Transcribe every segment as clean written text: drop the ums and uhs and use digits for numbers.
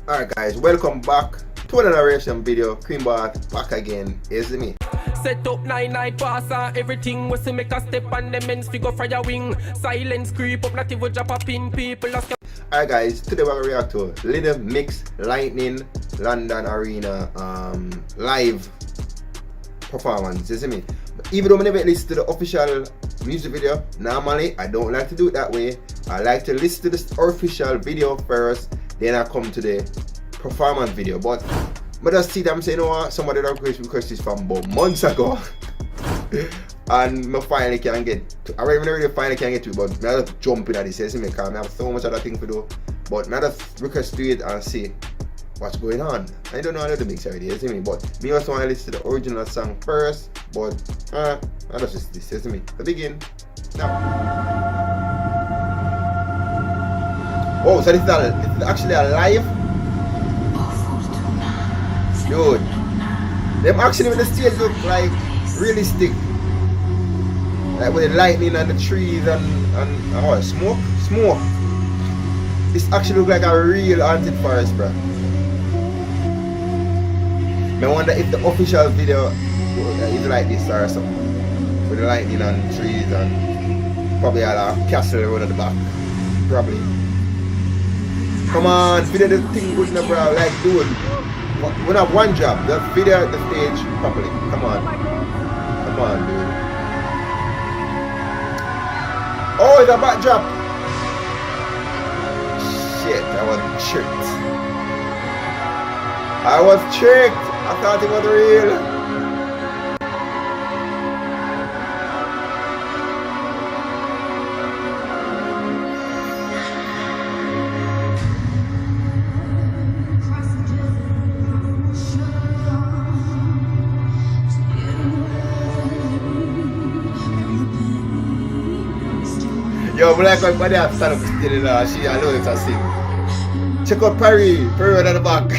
Alright guys, welcome back to another reaction video. Creamball back again, is me. Set up 9 pass and everything was to make a step on the men's figure for your wing. Silence creep up, not even drop a pin. People are Alright guys, today we're gonna react to Little Mix Lightning London Arena live performance, you see me? Even though I never listen to the official music video, normally I don't like to do it that way. I like to listen to the official video first, then I come to the performance video. But I just see them saying, you know what, somebody that request this from about months ago. And I finally can get to, I really finally can get to it, but I just jump in at this, you see me, because I have so much other things to do. But I just request to it and see what's going on. I don't know how to mix already, you see me, but me also want to listen to the original song first, but I just listen to this, you see me. To begin now. Oh, so this is actually a live? Dude, them actually with the stage look like realistic. Like with the lightning and the trees and oh, smoke. This actually look like a real haunted forest, bro. I wonder if the official video is like this or something. With the lightning and trees and probably a castle around at the back. Probably. Come on, video the thing good now, bro. Like, dude, we have one job. Just video the stage properly. Come on, dude. Oh, it's a backdrop. Shit, I was tricked. I thought it was real. Yo, black one body have stand up still in there. She alone is a sing. Check out Perry right at the back.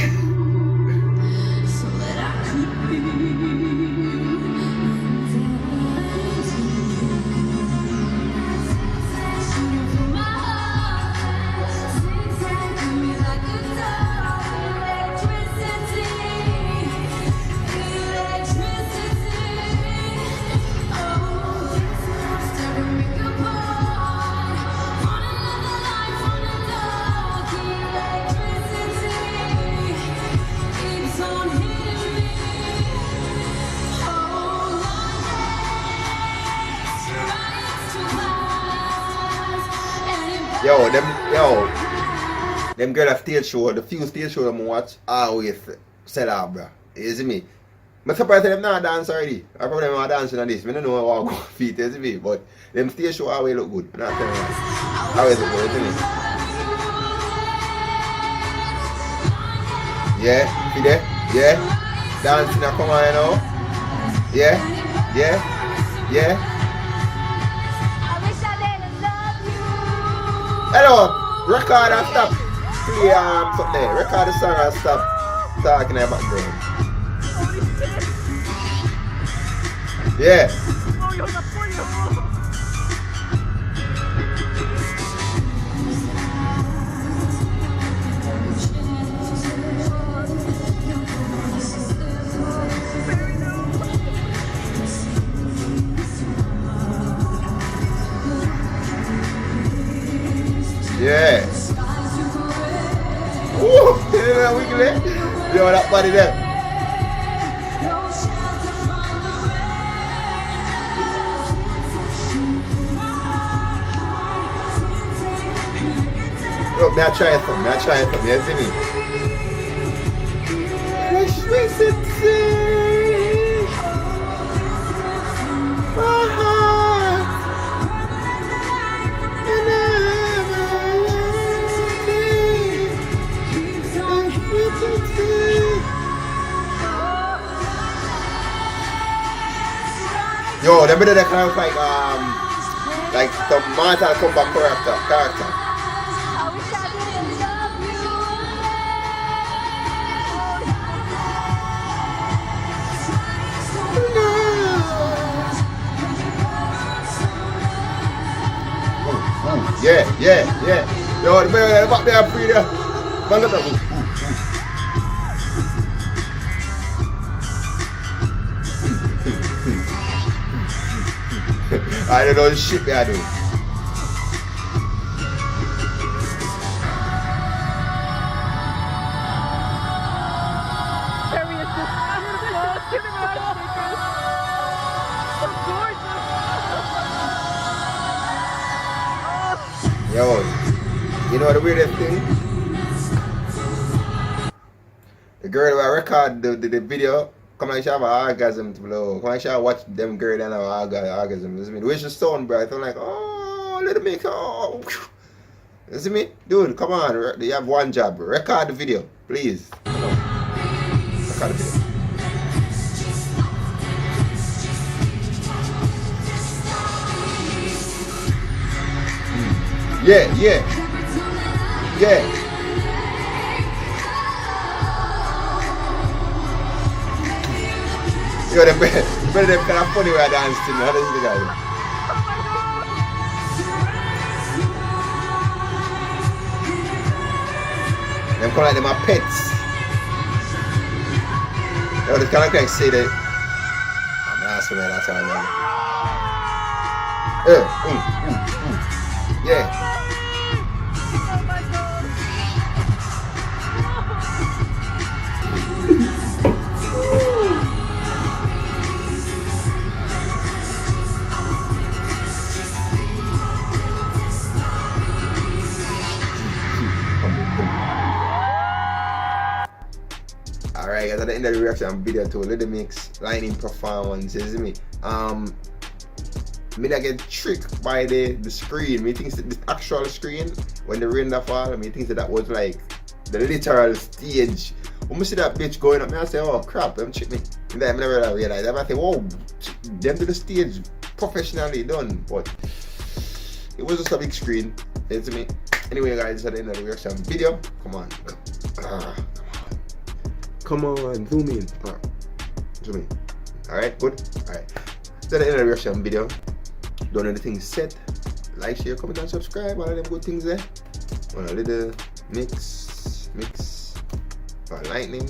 Them girl at stage show, the few stage show them watch, always sell out, bro. You see me? I'm surprised them not dance already. I probably not dancing on this. I don't know how I go feet, you see me? But them stage show always look good. I'm not telling you. Always look good, you see me? Yeah, see there? Yeah. Dancing now, come on, you know? Yeah. Hello, record and stop. Play something there. Record the song and stop talking in the background. Yeah. Yes. Woo! Wiggly. Yo, that body there. Look, may I try something, you see me? Yo, them better that kind of like the Mortal Kombat character. Yeah. Yo, the back there free there. Man, look at that. I don't know the shit me I do. Serious, this so cinematic, so gorgeous. Yo, you know the weirdest thing? The girl who I record the video, come like she have an orgasm to blow. Come like she watch them girl and have an orgasm. You see me? The way she sound, bro. I'm like, oh, little mix, oh. You see me? Dude, come on. You have one job. Record the video, please. Come on. Record the video. Yeah. Yo, the better them kind of funny way I dance to me. How does the guy? Them come like them are pets. Yo, this kind of guy say that. I'm not asking that, that's how I know. Yeah. Alright guys, at the end of the reaction video to Little Mix Lightning performance, you see me? Me not get tricked by the screen. Me thinks that the actual screen, when the rain that fall, me thinks that was like the literal stage. When I see that bitch going up, I say, oh crap, them trick me. And then I never realize that. I think, whoa, them to the stage professionally done. But it was just a big screen, you see me? Anyway guys, at the end of the reaction video, come on. Come on, zoom in. Zoom in. Alright, good? Alright. So at the end of the reaction video, don't know the things set. Like, share, comment, and subscribe. All of them good things there. On a little mix. Lightning.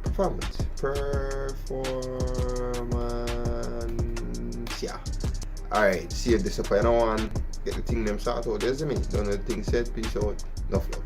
Performance. Yeah. Alright, see you disappoint. I don't want get the thing them start out. There's me. Don't know the thing set. Peace out. Enough love.